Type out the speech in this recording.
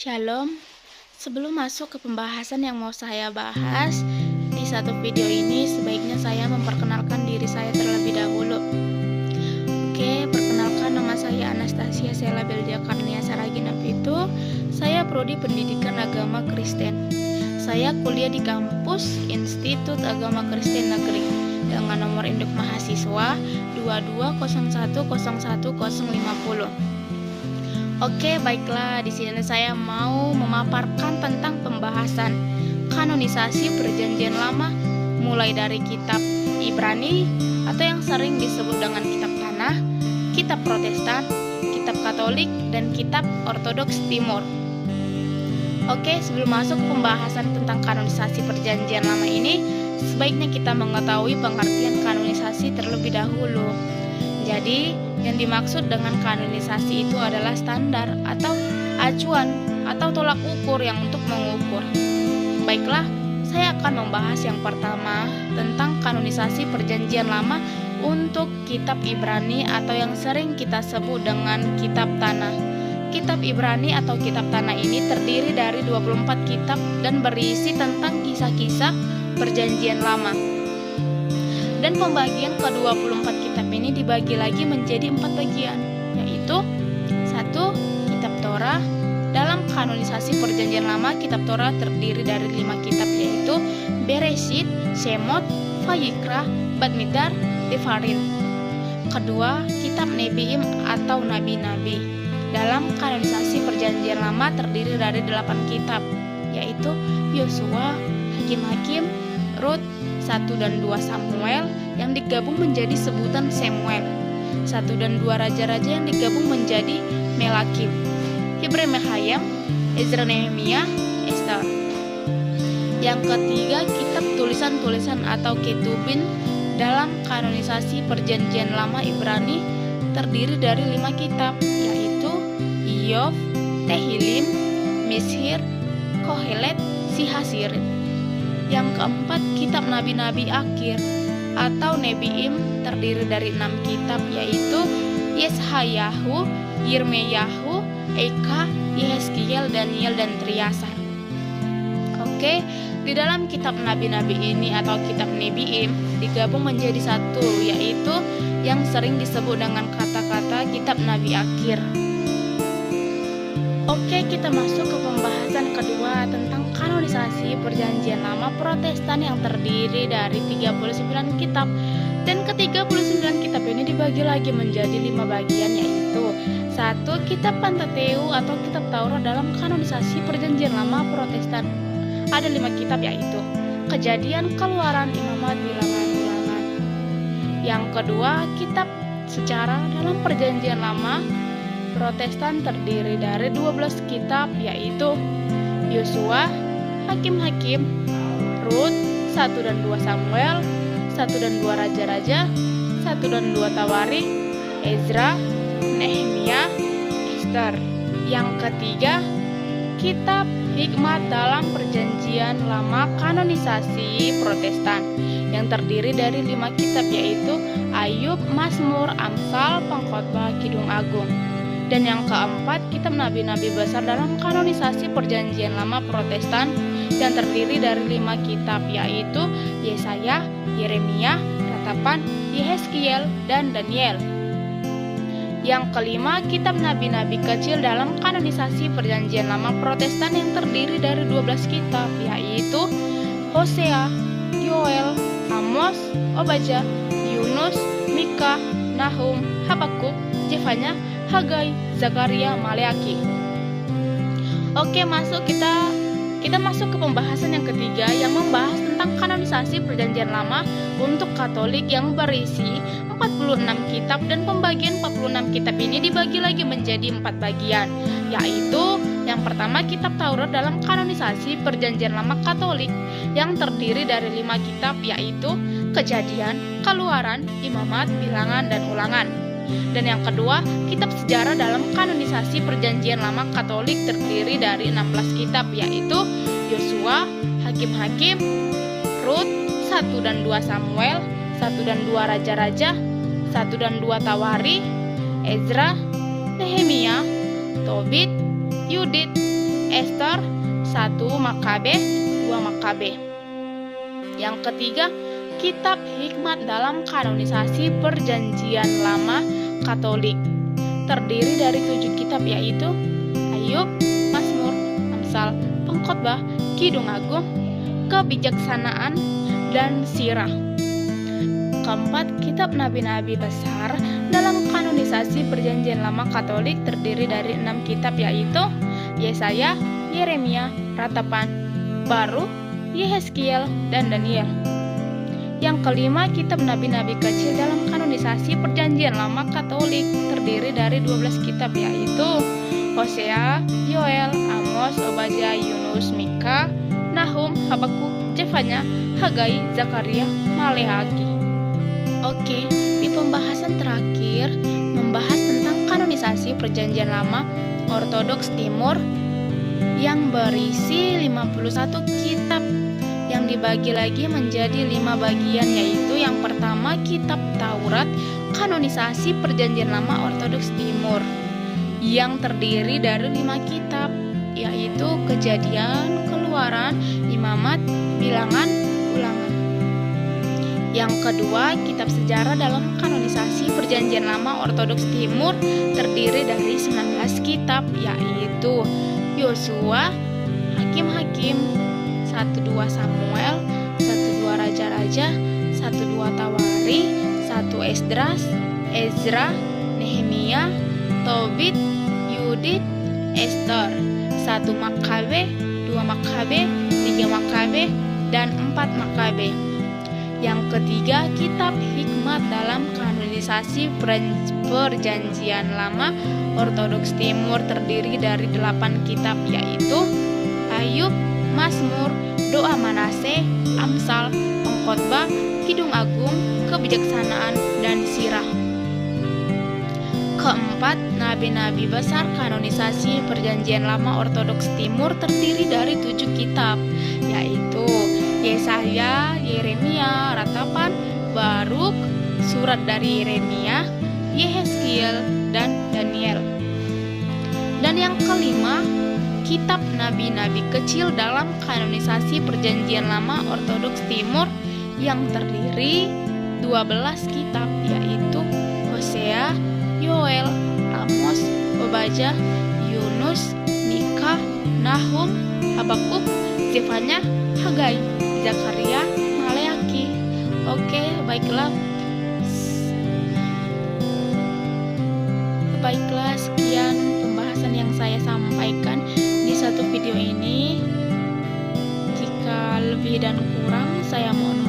Shalom. Sebelum masuk ke pembahasan yang mau saya bahas, di satu video ini sebaiknya saya memperkenalkan diri saya terlebih dahulu. Oke, perkenalkan, nama saya Anastasia Sela Beldia Karnia Saragina Pitu. Saya prodi Pendidikan Agama Kristen. Saya kuliah di kampus Institut Agama Kristen Negeri dengan nomor induk mahasiswa 220101050. Oke, baiklah, di sini saya mau memaparkan tentang pembahasan kanonisasi Perjanjian Lama, mulai dari kitab Ibrani atau yang sering disebut dengan kitab Tanah, kitab Protestan, kitab Katolik, dan kitab Ortodoks Timur. Oke, sebelum masuk ke pembahasan tentang kanonisasi Perjanjian Lama ini, sebaiknya kita mengetahui pengertian kanonisasi terlebih dahulu. Jadi, yang dimaksud dengan kanonisasi itu adalah standar atau acuan atau tolak ukur yang untuk mengukur. Baiklah, saya akan membahas yang pertama tentang kanonisasi Perjanjian Lama untuk kitab Ibrani atau yang sering kita sebut dengan kitab Tanah. Kitab Ibrani atau kitab Tanah ini terdiri dari 24 kitab dan berisi tentang kisah-kisah Perjanjian Lama. Dan pembagian ke-24 kitab ini dibagi lagi menjadi 4 bagian, yaitu 1. Kitab Torah. Dalam kanonisasi Perjanjian Lama, kitab Torah terdiri dari 5 kitab, yaitu Bereshit, Shemot, Vayikra, Bamidbar, Devarim. Kedua, kitab Nebiim atau Nabi-Nabi. Dalam kanonisasi Perjanjian Lama terdiri dari 8 kitab, yaitu Yosua, Hakim-Hakim, Rut, 1 dan 2 Samuel yang digabung menjadi sebutan Samuel, 1 dan 2 Raja-Raja yang digabung menjadi Melakim, Hebrem-Hayam, Ezra, Nehemia, Ester. Yang ketiga, kitab tulisan-tulisan atau Ketubin. Dalam kanonisasi Perjanjian Lama Ibrani terdiri dari 5 kitab, yaitu Iyov, Tehilim, Mishir, Kohelet, Sihasirit. Yang keempat, kitab Nabi-Nabi akhir atau Nebiim terdiri dari 6 kitab, yaitu Yeshayahu, Yirmeyahu, Eka, Yehezkiel, Daniel, dan Triasar. Oke, di dalam kitab Nabi-Nabi ini atau kitab Nebiim digabung menjadi satu, yaitu yang sering disebut dengan kata-kata kitab Nabi akhir. Oke, kita masuk ke pembahasan kedua tentang kanonisasi Perjanjian Lama Protestan yang terdiri dari 39 kitab. Dan ke-39 kitab ini dibagi lagi menjadi 5 bagian, yaitu 1. Kitab Pentateu atau kitab Taurat. Dalam kanonisasi Perjanjian Lama Protestan ada 5 kitab, yaitu Kejadian, Keluaran, Imamat, Bilangan, Ulangan. Yang kedua, kitab Sejarah. Dalam Perjanjian Lama Protestan terdiri dari 12 kitab, yaitu Yosua, Hakim-Hakim, Rut, 1 dan 2 Samuel, 1 dan 2 Raja-Raja, 1 dan 2 Tawarikh, Ezra, Nehemia, Ester. Yang ketiga, kitab Hikmat. Dalam Perjanjian Lama kanonisasi Protestan yang terdiri dari 5 kitab, yaitu Ayub, Mazmur, Amsal, Pengkhotbah, Kidung Agung. Dan yang keempat, kitab Nabi-Nabi besar dalam kanonisasi Perjanjian Lama Protestan yang terdiri dari 5 kitab, yaitu Yesaya, Yeremia, Ratapan, Yehezkiel, dan Daniel. Yang kelima, kitab Nabi-Nabi kecil dalam kanonisasi Perjanjian Lama Protestan yang terdiri dari 12 kitab, yaitu Hosea, Yoel, Amos, Obadya, Yunus, Mika, Nahum, Habakuk, Zefanya, Hagai, Zakaria, Maleaki. Oke, kita masuk ke pembahasan yang ketiga yang membahas tentang kanonisasi Perjanjian Lama untuk Katolik yang berisi 46 kitab, dan pembagian 46 kitab ini dibagi lagi menjadi 4 bagian, yaitu yang pertama, kitab Taurat dalam kanonisasi Perjanjian Lama Katolik yang terdiri dari 5 kitab, yaitu Kejadian, Keluaran, Imamat, Bilangan, dan Ulangan. Dan yang kedua, kitab Sejarah dalam kanonisasi Perjanjian Lama Katolik terdiri dari 16 kitab, yaitu Yosua, Hakim-Hakim, Rut, 1 dan 2 Samuel, 1 dan 2 Raja-Raja, 1 dan 2 Tawarikh, Ezra, Nehemia, Tobit, Yudit, Ester, 1 Makabe, 2 Makabe. Yang ketiga, kitab hikmat dalam kanonisasi Perjanjian Lama Katolik. Terdiri dari 7 kitab, yaitu Ayub, Mazmur, Amsal, Pengkhotbah, Kidung Agung, Kebijaksanaan, dan Sirah. Keempat, kitab nabi-nabi besar dalam kanonisasi Perjanjian Lama Katolik terdiri dari 6 kitab, yaitu Yesaya, Yeremia, Ratapan, Baruk, Yehezkiel, dan Daniel. Yang kelima, kitab nabi-nabi kecil dalam kanonisasi Perjanjian Lama Katolik terdiri dari 12 kitab, yaitu Hosea, Yoel, Amos, Obadya, Yunus, Mika, Nahum, Habakuk, Zefanya, Hagai, Zakaria, Maleaki. Oke, di pembahasan terakhir membahas tentang kanonisasi Perjanjian Lama Ortodoks Timur yang berisi 51 kitab yang dibagi lagi menjadi 5 bagian, yaitu yang pertama kitab Taurat, kanonisasi Perjanjian Lama Ortodoks Timur yang terdiri dari 5 kitab, yaitu Kejadian, Keluaran, Imamat, Bilangan, Ulangan. Yang kedua, kitab sejarah dalam kanonisasi Perjanjian Lama Ortodoks Timur terdiri dari 19 kitab, yaitu Yosua, Hakim-Hakim, 1-2 Samuel, 1-2 Raja-Raja, 1-2 Tawari, 1 Esdras, Ezra, Nehemia, Tobit, Yudit, Ester, 1 Makabe, 2 Makabe, 3 Makabe, dan 4 Makabe. Yang ketiga, kitab hikmat dalam kanonisasi Perjanjian Lama Ortodoks Timur terdiri dari 8 kitab, yaitu Ayub, Mazmur, Doa Manase, Amsal, Pengkhotbah, Kidung Agung, Kebijaksanaan, dan Sirah. Keempat, nabi-nabi besar kanonisasi Perjanjian Lama Ortodoks Timur terdiri dari 7 kitab, yaitu Yesaya, Yeremia, Ratapan, Baruk, surat dari Yeremia, Yehezkiel, dan Daniel. Dan yang kelima, kitab nabi-nabi kecil dalam kanonisasi Perjanjian Lama Ortodoks Timur yang terdiri 12 kitab, yaitu Hosea, Yoel, Amos, Obadya, Yunus, Mika, Nahum, Habakuk, Zefanya, Hagai, Zakaria, Maleaki. Oke, baiklah. Sekian pembahasan yang saya sampaikan di satu video ini. Jika lebih dan kurang, saya mohon